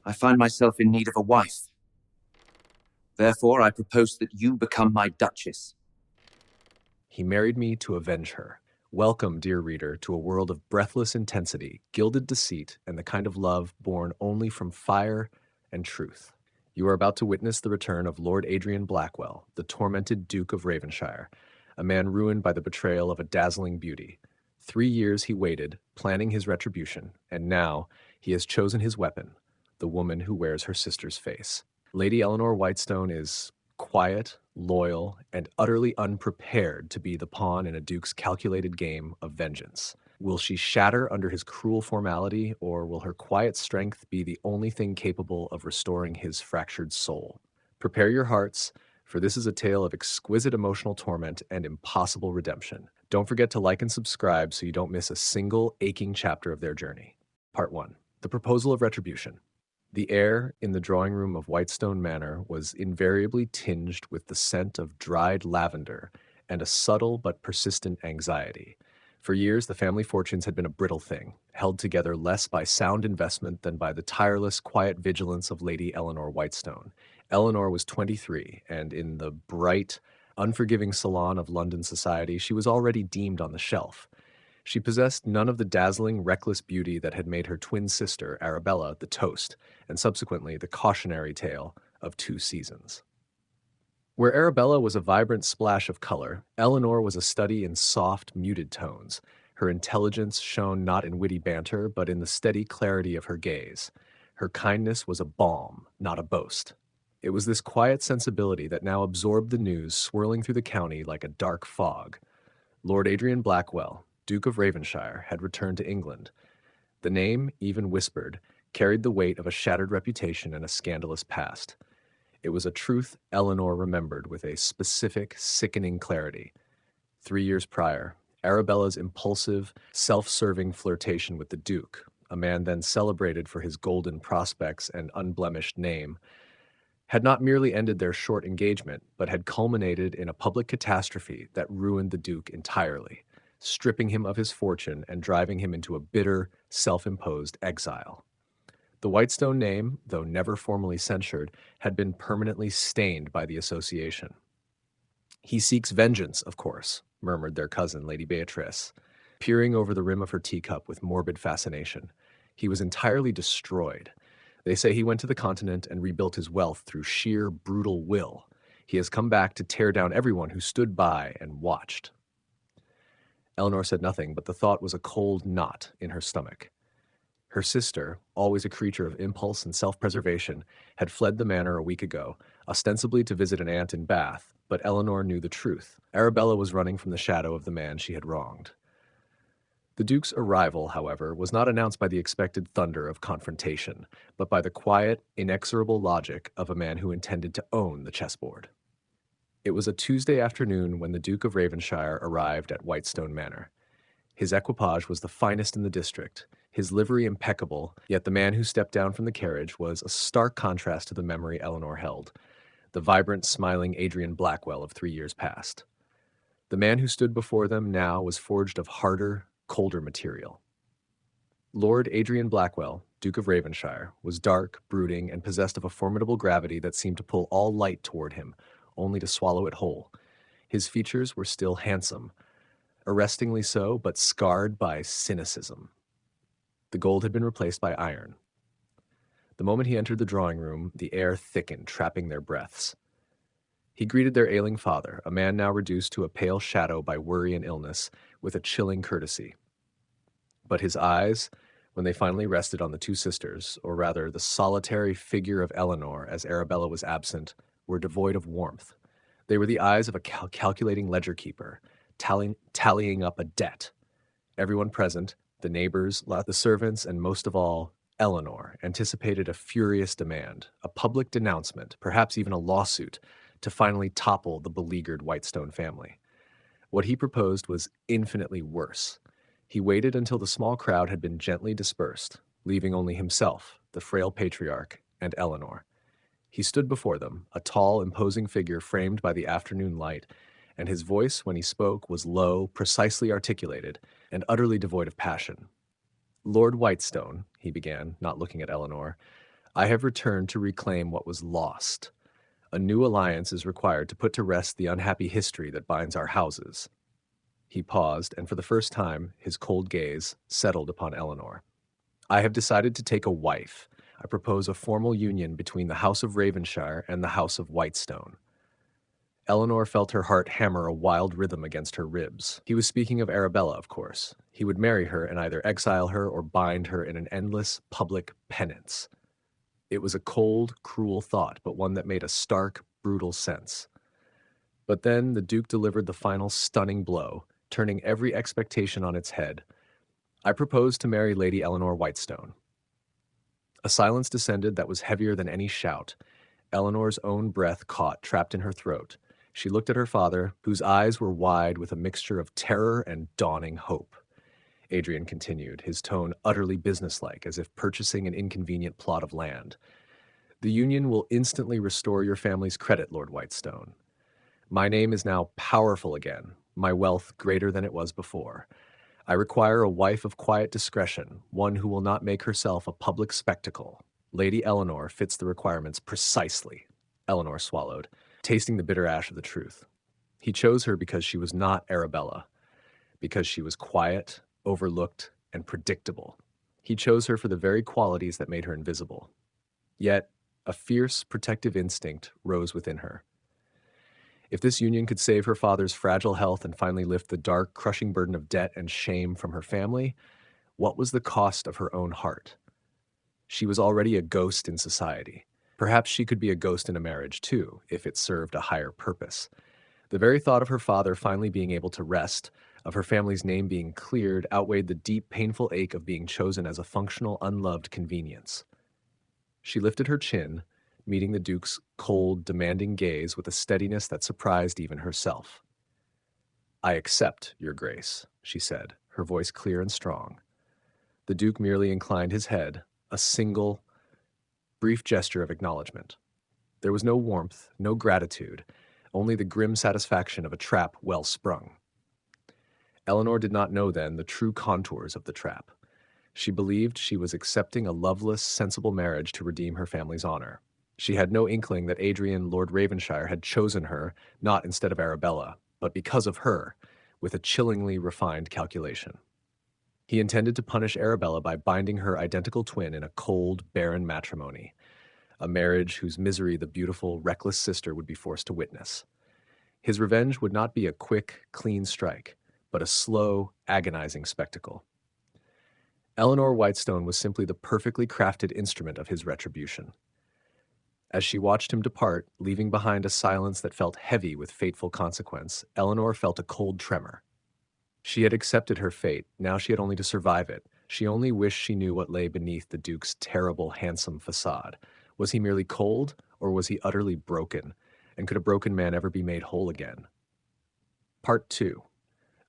I find myself in need of a wife. Therefore, I propose that you become my duchess. He married me to avenge her. Welcome, dear reader, to a world of breathless intensity, gilded deceit, and the kind of love born only from fire and truth. You are about to witness the return of Lord Adrian Blackwell, the tormented Duke of Ravenshire, a man ruined by the betrayal of a dazzling beauty. 3 years he waited, planning his retribution, and now he has chosen his weapon, the woman who wears her sister's face. Lady Elinor Whitestone is quiet, loyal, and utterly unprepared to be the pawn in a duke's calculated game of vengeance. Will she shatter under his cruel formality, or will her quiet strength be the only thing capable of restoring his fractured soul? Prepare your hearts, for this is a tale of exquisite emotional torment and impossible redemption. Don't forget to like and subscribe so you don't miss a single aching chapter of their journey. Part 1. The Proposal of Retribution. The air in the drawing room of Whitestone Manor was invariably tinged with the scent of dried lavender and a subtle but persistent anxiety. For years, the family fortunes had been a brittle thing, held together less by sound investment than by the tireless, quiet vigilance of Lady Elinor Whitestone. Elinor was 23, and in the bright, unforgiving salon of London society, she was already deemed on the shelf. She possessed none of the dazzling, reckless beauty that had made her twin sister, Arabella, the toast, and subsequently the cautionary tale of 2 seasons. Where Arabella was a vibrant splash of color, Elinor was a study in soft, muted tones. Her intelligence shone not in witty banter, but in the steady clarity of her gaze. Her kindness was a balm, not a boast. It was this quiet sensibility that now absorbed the news swirling through the county like a dark fog. Lord Adrian Blackwell, Duke of Ravenshire, had returned to England. The name, even whispered, carried the weight of a shattered reputation and a scandalous past. It was a truth Elinor remembered with a specific, sickening clarity. 3 years prior, Arabella's impulsive, self-serving flirtation with the Duke, a man then celebrated for his golden prospects and unblemished name, had not merely ended their short engagement, but had culminated in a public catastrophe that ruined the Duke entirely, stripping him of his fortune and driving him into a bitter, self-imposed exile. The Whitestone name, though never formally censured, had been permanently stained by the association. "He seeks vengeance, of course," murmured their cousin, Lady Beatrice, peering over the rim of her teacup with morbid fascination. "He was entirely destroyed. They say he went to the continent and rebuilt his wealth through sheer brutal will. He has come back to tear down everyone who stood by and watched." Elinor said nothing, but the thought was a cold knot in her stomach. Her sister, always a creature of impulse and self-preservation, had fled the manor a week ago, ostensibly to visit an aunt in Bath, but Elinor knew the truth. Arabella was running from the shadow of the man she had wronged. The Duke's arrival, however, was not announced by the expected thunder of confrontation, but by the quiet, inexorable logic of a man who intended to own the chessboard. It was a Tuesday afternoon when the Duke of Ravenshire arrived at Whitestone Manor. His equipage was the finest in the district, his livery impeccable, yet the man who stepped down from the carriage was a stark contrast to the memory Elinor held, the vibrant, smiling Adrian Blackwell of 3 years past. The man who stood before them now was forged of harder, colder material. Lord Adrian Blackwell, Duke of Ravenshire, was dark, brooding, and possessed of a formidable gravity that seemed to pull all light toward him, only to swallow it whole. His features were still handsome, arrestingly so, but scarred by cynicism. The gold had been replaced by iron. The moment he entered the drawing room, the air thickened, trapping their breaths. He greeted their ailing father, a man now reduced to a pale shadow by worry and illness, with a chilling courtesy. But his eyes, when they finally rested on the 2 sisters, or rather the solitary figure of Elinor as Arabella was absent, were devoid of warmth. They were the eyes of a calculating ledger keeper, tallying up a debt. Everyone present, the neighbors, the servants, and most of all, Elinor, anticipated a furious demand, a public denouncement, perhaps even a lawsuit, to finally topple the beleaguered Whitestone family. What he proposed was infinitely worse. He waited until the small crowd had been gently dispersed, leaving only himself, the frail patriarch, and Elinor. He stood before them, a tall, imposing figure framed by the afternoon light, and his voice, when he spoke, was low, precisely articulated, and utterly devoid of passion. "Lord Whitestone," he began, not looking at Elinor, I have returned to reclaim what was lost. A new alliance is required to put to rest the unhappy history that binds our houses." He paused, and for the first time, his cold gaze settled upon Elinor. "I have decided to take a wife. I propose a formal union between the House of Ravenshire and the House of Whitestone." Elinor felt her heart hammer a wild rhythm against her ribs. He was speaking of Arabella, of course. He would marry her and either exile her or bind her in an endless public penance. It was a cold, cruel thought, but one that made a stark, brutal sense. But then the Duke delivered the final stunning blow, turning every expectation on its head. "I propose to marry Lady Elinor Whitestone." A silence descended that was heavier than any shout. Elinor's own breath caught, trapped in her throat. She looked at her father, whose eyes were wide with a mixture of terror and dawning hope. Adrian continued, his tone utterly businesslike, as if purchasing an inconvenient plot of land. "The union will instantly restore your family's credit, Lord Whitestone. My name is now powerful again, my wealth greater than it was before. I require a wife of quiet discretion, one who will not make herself a public spectacle. Lady Elinor fits the requirements precisely." Elinor swallowed, tasting the bitter ash of the truth. He chose her because she was not Arabella, because she was quiet, overlooked, and predictable. He chose her for the very qualities that made her invisible. Yet, a fierce, protective instinct rose within her. If this union could save her father's fragile health and finally lift the dark, crushing burden of debt and shame from her family, what was the cost of her own heart? She was already a ghost in society. Perhaps she could be a ghost in a marriage, too, if it served a higher purpose. The very thought of her father finally being able to rest, of her family's name being cleared, outweighed the deep, painful ache of being chosen as a functional, unloved convenience. She lifted her chin, meeting the Duke's cold, demanding gaze with a steadiness that surprised even herself. "I accept, Your Grace," she said, her voice clear and strong. The Duke merely inclined his head, a single, brief gesture of acknowledgement. There was no warmth, no gratitude, only the grim satisfaction of a trap well sprung. Elinor did not know then the true contours of the trap. She believed she was accepting a loveless, sensible marriage to redeem her family's honor. She had no inkling that Adrian, Lord Ravenshire, had chosen her, not instead of Arabella, but because of her, with a chillingly refined calculation. He intended to punish Arabella by binding her identical twin in a cold, barren matrimony, a marriage whose misery the beautiful, reckless sister would be forced to witness. His revenge would not be a quick, clean strike, but a slow, agonizing spectacle. Elinor Whitestone was simply the perfectly crafted instrument of his retribution. As she watched him depart, leaving behind a silence that felt heavy with fateful consequence, Elinor felt a cold tremor. She had accepted her fate, now she had only to survive it. She only wished she knew what lay beneath the Duke's terrible, handsome facade. Was he merely cold, or was he utterly broken? And could a broken man ever be made whole again? Part 2.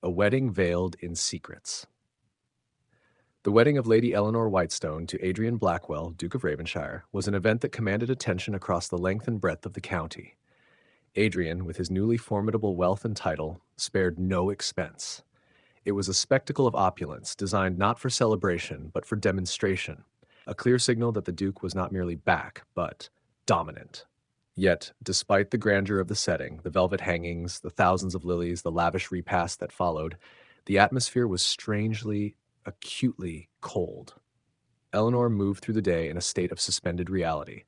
A Wedding Veiled in Secrets. The wedding of Lady Elinor Whitestone to Adrian Blackwell, Duke of Ravenshire, was an event that commanded attention across the length and breadth of the county. Adrian, with his newly formidable wealth and title, spared no expense. It was a spectacle of opulence, designed not for celebration, but for demonstration, a clear signal that the Duke was not merely back, but dominant. Yet, despite the grandeur of the setting, the velvet hangings, the thousands of lilies, the lavish repast that followed, the atmosphere was strangely, acutely cold. Elinor moved through the day in a state of suspended reality.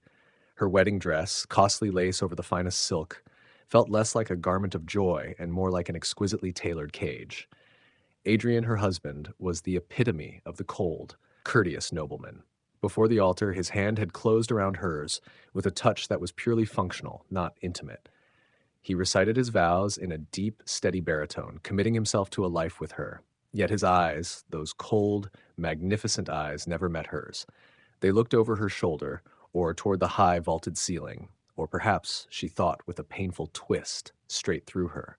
Her wedding dress, costly lace over the finest silk, felt less like a garment of joy and more like an exquisitely tailored cage. Adrian, her husband, was the epitome of the cold, courteous nobleman. Before the altar, his hand had closed around hers with a touch that was purely functional, not intimate. He recited his vows in a deep, steady baritone, committing himself to a life with her. Yet his eyes, those cold, magnificent eyes, never met hers. They looked over her shoulder, or toward the high, vaulted ceiling, or perhaps, she thought with a painful twist, straight through her.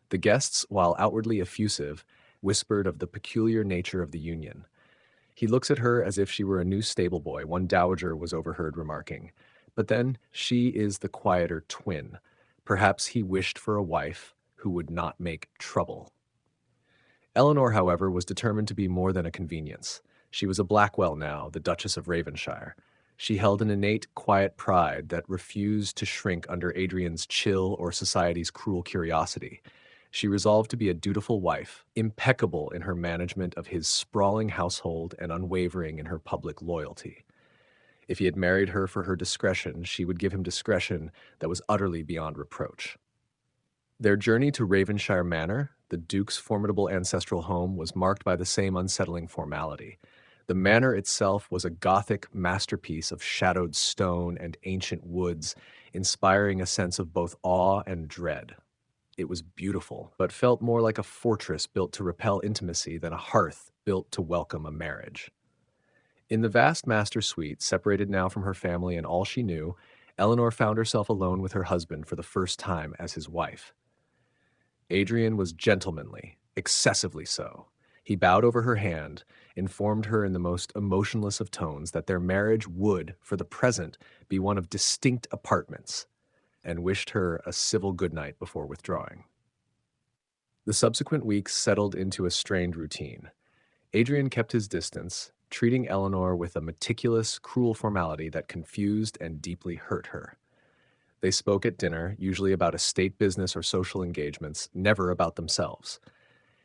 The guests, while outwardly effusive, whispered of the peculiar nature of the union. "He looks at her as if she were a new stable boy," one dowager was overheard remarking. "But then she is the quieter twin. Perhaps he wished for a wife who would not make trouble." Elinor, however, was determined to be more than a convenience. She was a Blackwell now, the Duchess of Ravenshire. She held an innate, quiet pride that refused to shrink under Adrian's chill or society's cruel curiosity. She resolved to be a dutiful wife, impeccable in her management of his sprawling household and unwavering in her public loyalty. If he had married her for her discretion, she would give him discretion that was utterly beyond reproach. Their journey to Ravenshire Manor, the Duke's formidable ancestral home, was marked by the same unsettling formality. The manor itself was a Gothic masterpiece of shadowed stone and ancient woods, inspiring a sense of both awe and dread. It was beautiful, but felt more like a fortress built to repel intimacy than a hearth built to welcome a marriage. In the vast master suite, separated now from her family and all she knew, Elinor found herself alone with her husband for the first time as his wife. Adrian was gentlemanly, excessively so. He bowed over her hand, informed her in the most emotionless of tones that their marriage would, for the present, be one of distinct apartments, and wished her a civil good night before withdrawing. The subsequent weeks settled into a strained routine. Adrian kept his distance, treating Elinor with a meticulous, cruel formality that confused and deeply hurt her. They spoke at dinner, usually about estate business or social engagements, never about themselves.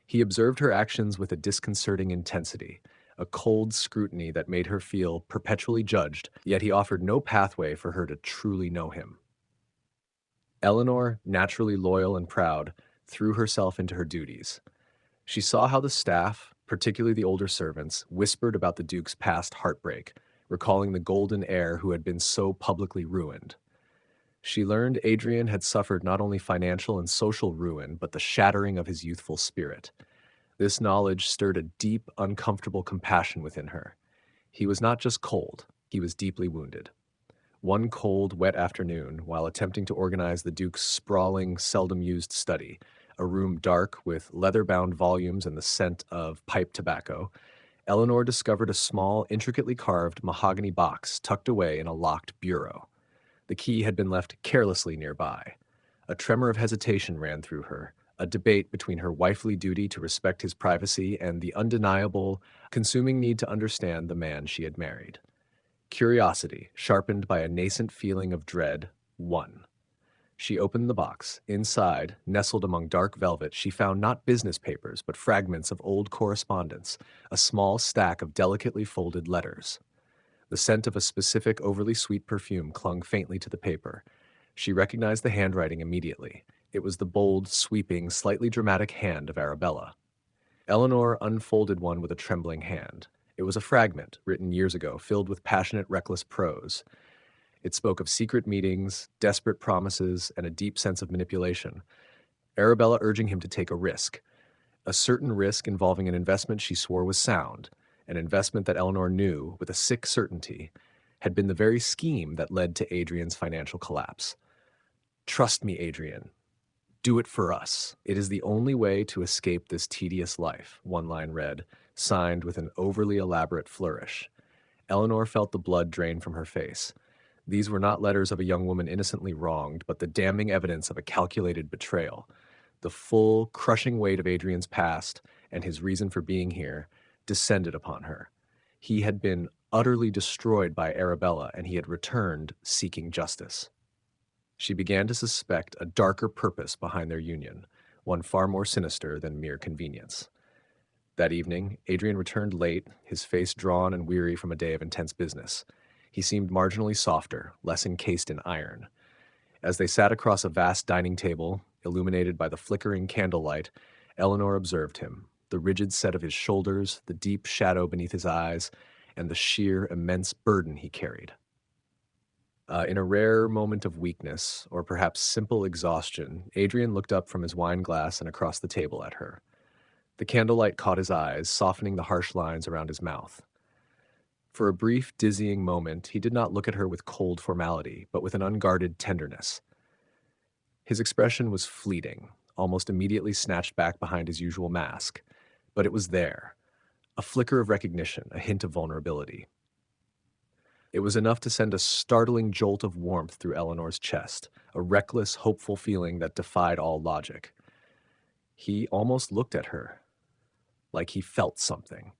He observed her actions with a disconcerting intensity, a cold scrutiny that made her feel perpetually judged, yet he offered no pathway for her to truly know him. Elinor, naturally loyal and proud, threw herself into her duties. She saw how the staff, particularly the older servants, whispered about the Duke's past heartbreak, recalling the golden heir who had been so publicly ruined. She learned Adrian had suffered not only financial and social ruin, but the shattering of his youthful spirit. This knowledge stirred a deep, uncomfortable compassion within her. He was not just cold, he was deeply wounded. One cold, wet afternoon, while attempting to organize the Duke's sprawling, seldom-used study, a room dark with leather-bound volumes and the scent of pipe tobacco, Elinor discovered a small, intricately carved mahogany box tucked away in a locked bureau. The key had been left carelessly nearby. A tremor of hesitation ran through her, a debate between her wifely duty to respect his privacy and the undeniable, consuming need to understand the man she had married. Curiosity, sharpened by a nascent feeling of dread, won. She opened the box. Inside, nestled among dark velvet, she found not business papers, but fragments of old correspondence, a small stack of delicately folded letters. The scent of a specific overly sweet perfume clung faintly to the paper. She recognized the handwriting immediately. It was the bold, sweeping, slightly dramatic hand of Arabella. Elinor unfolded one with a trembling hand. It was a fragment, written years ago, filled with passionate, reckless prose. It spoke of secret meetings, desperate promises, and a deep sense of manipulation. Arabella urging him to take a risk certain risk involving an investment she swore was sound, an investment that Elinor knew, with a sick certainty, had been the very scheme that led to Adrian's financial collapse. "Trust me, Adrian. Do it for us. It is the only way to escape this tedious life," one line read, signed with an overly elaborate flourish. Elinor felt the blood drain from her face. These were not letters of a young woman innocently wronged, but the damning evidence of a calculated betrayal. The full, crushing weight of Adrian's past and his reason for being here descended upon her. He had been utterly destroyed by Arabella, and he had returned seeking justice. She began to suspect a darker purpose behind their union, one far more sinister than mere convenience. That evening, Adrian returned late, his face drawn and weary from a day of intense business. He seemed marginally softer, less encased in iron. As they sat across a vast dining table, illuminated by the flickering candlelight, Elinor observed him, the rigid set of his shoulders, the deep shadow beneath his eyes, and the sheer, immense burden he carried. In a rare moment of weakness, or perhaps simple exhaustion, Adrian looked up from his wine glass and across the table at her. The candlelight caught his eyes, softening the harsh lines around his mouth. For a brief, dizzying moment, he did not look at her with cold formality, but with an unguarded tenderness. His expression was fleeting, almost immediately snatched back behind his usual mask, but it was there, a flicker of recognition, a hint of vulnerability. It was enough to send a startling jolt of warmth through Elinor's chest, a reckless, hopeful feeling that defied all logic. He almost looked at her, like he felt something.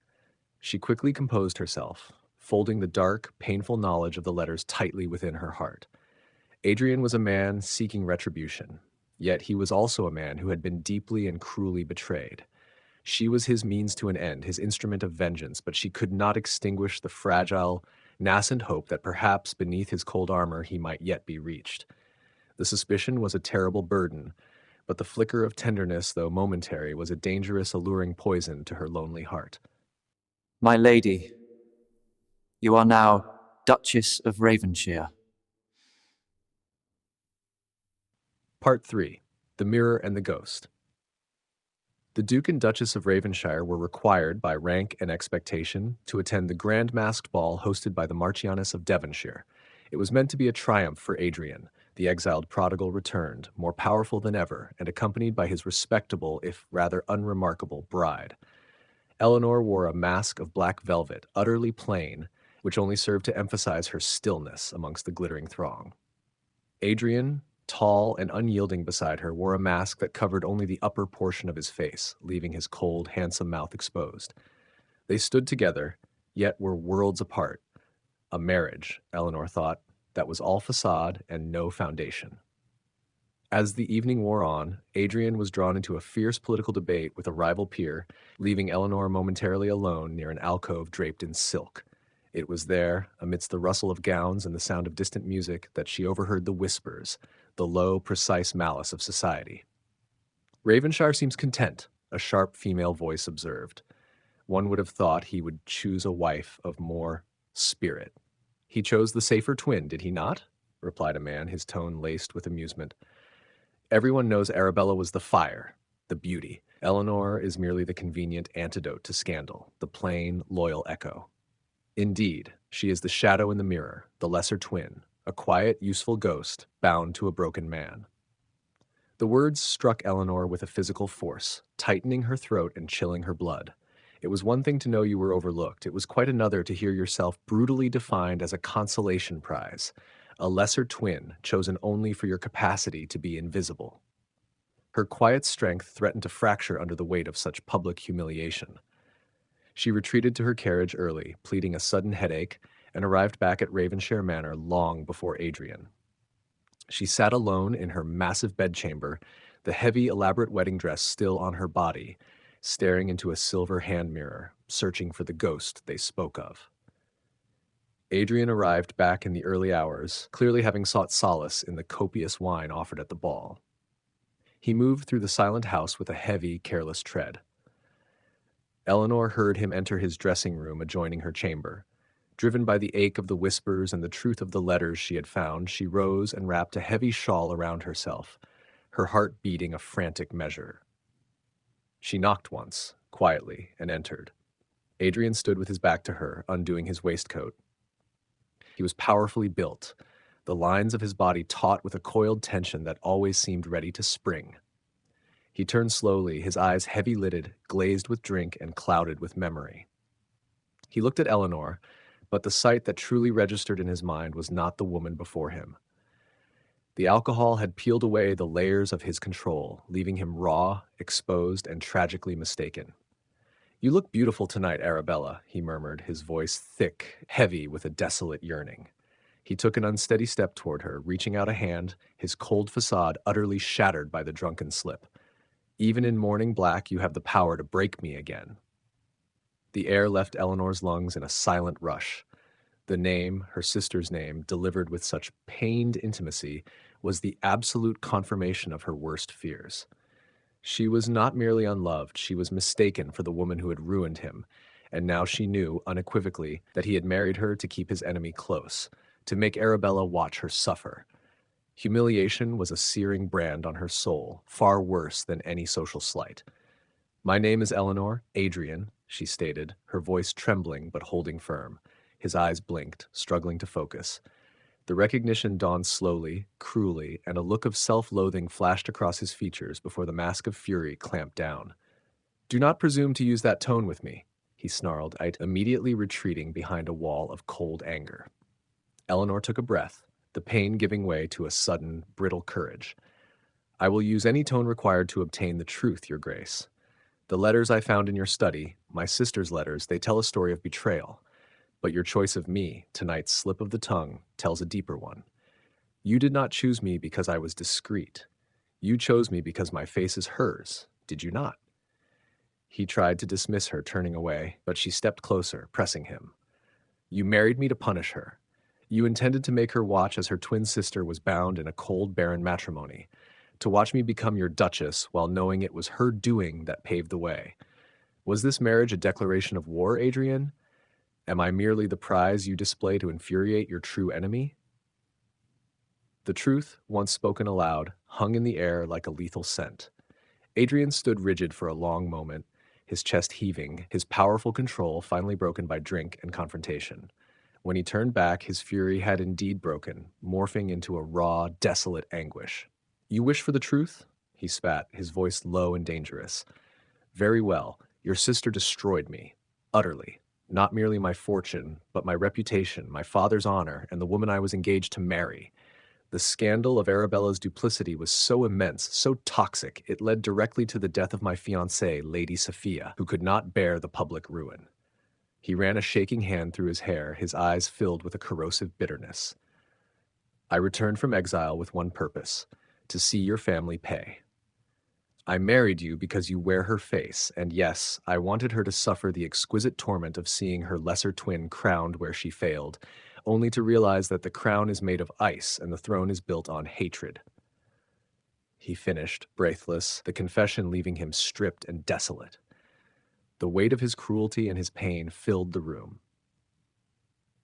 She quickly composed herself, folding the dark, painful knowledge of the letters tightly within her heart. Adrian was a man seeking retribution, yet he was also a man who had been deeply and cruelly betrayed. She was his means to an end, his instrument of vengeance, but she could not extinguish the fragile, nascent hope that perhaps beneath his cold armor he might yet be reached. The suspicion was a terrible burden, but the flicker of tenderness, though momentary, was a dangerous, alluring poison to her lonely heart. My lady, you are now Duchess of Ravenshire. Part 3. The Mirror and the Ghost. The Duke and Duchess of Ravenshire were required by rank and expectation to attend the grand masked ball hosted by the Marchioness of Devonshire. It was meant to be a triumph for Adrian. The exiled prodigal returned, more powerful than ever, and accompanied by his respectable, if rather unremarkable, bride. Elinor wore a mask of black velvet, utterly plain, which only served to emphasize her stillness amongst the glittering throng. Adrian, tall and unyielding beside her, wore a mask that covered only the upper portion of his face, leaving his cold, handsome mouth exposed. They stood together, yet were worlds apart. A marriage, Elinor thought, that was all facade and no foundation. As the evening wore on, Adrian was drawn into a fierce political debate with a rival peer, leaving Elinor momentarily alone near an alcove draped in silk. It was there, amidst the rustle of gowns and the sound of distant music, that she overheard the whispers, the low, precise malice of society. Ravenshire seems content, a sharp female voice observed. One would have thought he would choose a wife of more spirit. He chose the safer twin, did he not? Replied a man, his tone laced with amusement. Everyone knows Arabella was the fire, the beauty. Elinor is merely the convenient antidote to scandal, the plain, loyal echo. Indeed, she is the shadow in the mirror, the lesser twin, a quiet, useful ghost bound to a broken man. The words struck Elinor with a physical force, tightening her throat and chilling her blood. It was one thing to know you were overlooked. It was quite another to hear yourself brutally defined as a consolation prize, a lesser twin chosen only for your capacity to be invisible. Her quiet strength threatened to fracture under the weight of such public humiliation. She retreated to her carriage early, pleading a sudden headache, and arrived back at Ravenshire Manor long before Adrian. She sat alone in her massive bedchamber, the heavy, elaborate wedding dress still on her body, staring into a silver hand mirror, searching for the ghost they spoke of. Adrian arrived back in the early hours, clearly having sought solace in the copious wine offered at the ball. He moved through the silent house with a heavy, careless tread. Elinor heard him enter his dressing room adjoining her chamber. Driven by the ache of the whispers and the truth of the letters she had found, she rose and wrapped a heavy shawl around herself, her heart beating a frantic measure. She knocked once, quietly, and entered. Adrian stood with his back to her, undoing his waistcoat. He was powerfully built, the lines of his body taut with a coiled tension that always seemed ready to spring. He turned slowly, his eyes heavy-lidded, glazed with drink and clouded with memory. He looked at Elinor, but the sight that truly registered in his mind was not the woman before him. The alcohol had peeled away the layers of his control, leaving him raw, exposed, and tragically mistaken. "You look beautiful tonight, Arabella," he murmured, his voice thick, heavy with a desolate yearning. He took an unsteady step toward her, reaching out a hand, his cold facade utterly shattered by the drunken slip. "Even in morning black, you have the power to break me again." The air left Elinor's lungs in a silent rush. The name, her sister's name, delivered with such pained intimacy, was the absolute confirmation of her worst fears. She was not merely unloved, she was mistaken for the woman who had ruined him, and now she knew, unequivocally, that he had married her to keep his enemy close, to make Arabella watch her suffer. Humiliation was a searing brand on her soul, far worse than any social slight. "My name is Elinor, Adrian," she stated, her voice trembling but holding firm. His eyes blinked, struggling to focus. The recognition dawned slowly, cruelly, and a look of self-loathing flashed across his features before the mask of fury clamped down. "Do not presume to use that tone with me," he snarled, immediately retreating behind a wall of cold anger. Elinor took a breath, the pain giving way to a sudden, brittle courage. "I will use any tone required to obtain the truth, Your Grace. The letters I found in your study, my sister's letters, they tell a story of betrayal. But your choice of me, tonight's slip of the tongue, tells a deeper one. You did not choose me because I was discreet. You chose me because my face is hers, did you not? He tried to dismiss her, turning away, but she stepped closer, pressing him. You married me to punish her. You intended to make her watch as her twin sister was bound in a cold, barren matrimony, to watch me become your duchess while knowing it was her doing that paved the way. Was this marriage a declaration of war, Adrian? Am I merely the prize you display to infuriate your true enemy? The truth, once spoken aloud, hung in the air like a lethal scent. Adrian stood rigid for a long moment, his chest heaving, his powerful control finally broken by drink and confrontation. When he turned back, his fury had indeed broken, morphing into a raw, desolate anguish. You wish for the truth? He spat, his voice low and dangerous. Very well, your sister destroyed me, utterly. Not merely my fortune, but my reputation, my father's honor, and the woman I was engaged to marry. The scandal of Arabella's duplicity was so immense, so toxic, it led directly to the death of my fiancée, Lady Sophia, who could not bear the public ruin. He ran a shaking hand through his hair, his eyes filled with a corrosive bitterness. I returned from exile with one purpose, to see your family pay. I married you because you wear her face, and yes, I wanted her to suffer the exquisite torment of seeing her lesser twin crowned where she failed, only to realize that the crown is made of ice and the throne is built on hatred. He finished, breathless, the confession leaving him stripped and desolate. The weight of his cruelty and his pain filled the room.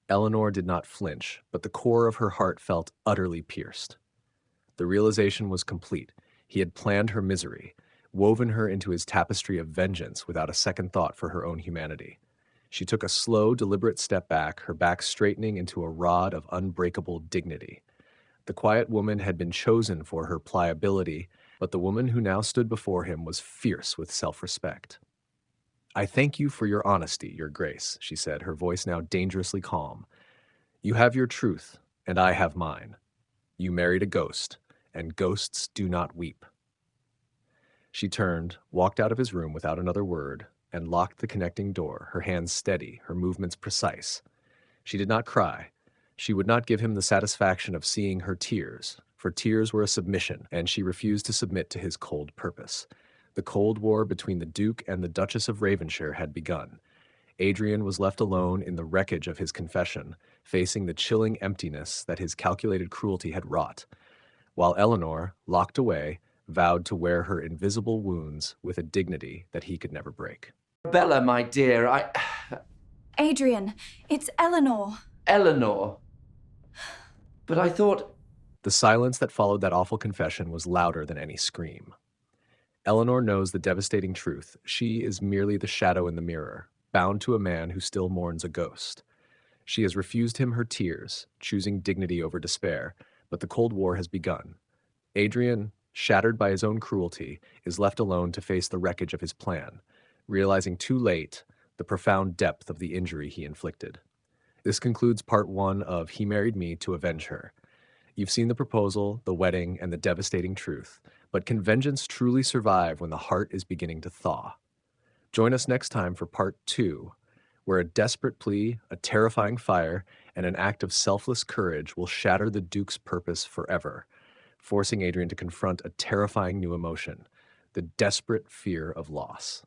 Elinor did not flinch, but the core of her heart felt utterly pierced. The realization was complete. He had planned her misery, woven her into his tapestry of vengeance without a second thought for her own humanity. She took a slow, deliberate step back, her back straightening into a rod of unbreakable dignity. The quiet woman had been chosen for her pliability, but the woman who now stood before him was fierce with self-respect. I thank you for your honesty, your grace, she said, her voice now dangerously calm. You have your truth, and I have mine. You married a ghost, and ghosts do not weep. She turned, walked out of his room without another word, and locked the connecting door, her hands steady, her movements precise. She did not cry. She would not give him the satisfaction of seeing her tears, for tears were a submission, and she refused to submit to his cold purpose. The Cold War between the Duke and the Duchess of Ravenshire had begun. Adrian was left alone in the wreckage of his confession, facing the chilling emptiness that his calculated cruelty had wrought, while Elinor, locked away, vowed to wear her invisible wounds with a dignity that he could never break. Bella, my dear, Adrian, it's Elinor. Elinor. But I thought... The silence that followed that awful confession was louder than any scream. Elinor knows the devastating truth. She is merely the shadow in the mirror, bound to a man who still mourns a ghost. She has refused him her tears, choosing dignity over despair, but the Cold War has begun. Adrian, shattered by his own cruelty, is left alone to face the wreckage of his plan, realizing too late the profound depth of the injury he inflicted. This concludes part 1 of He Married Me to Avenge Her. You've seen the proposal, the wedding, and the devastating truth, but can vengeance truly survive when the heart is beginning to thaw? Join us next time for part 2, where a desperate plea, a terrifying fire, and an act of selfless courage will shatter the Duke's purpose forever, forcing Adrian to confront a terrifying new emotion, the desperate fear of loss.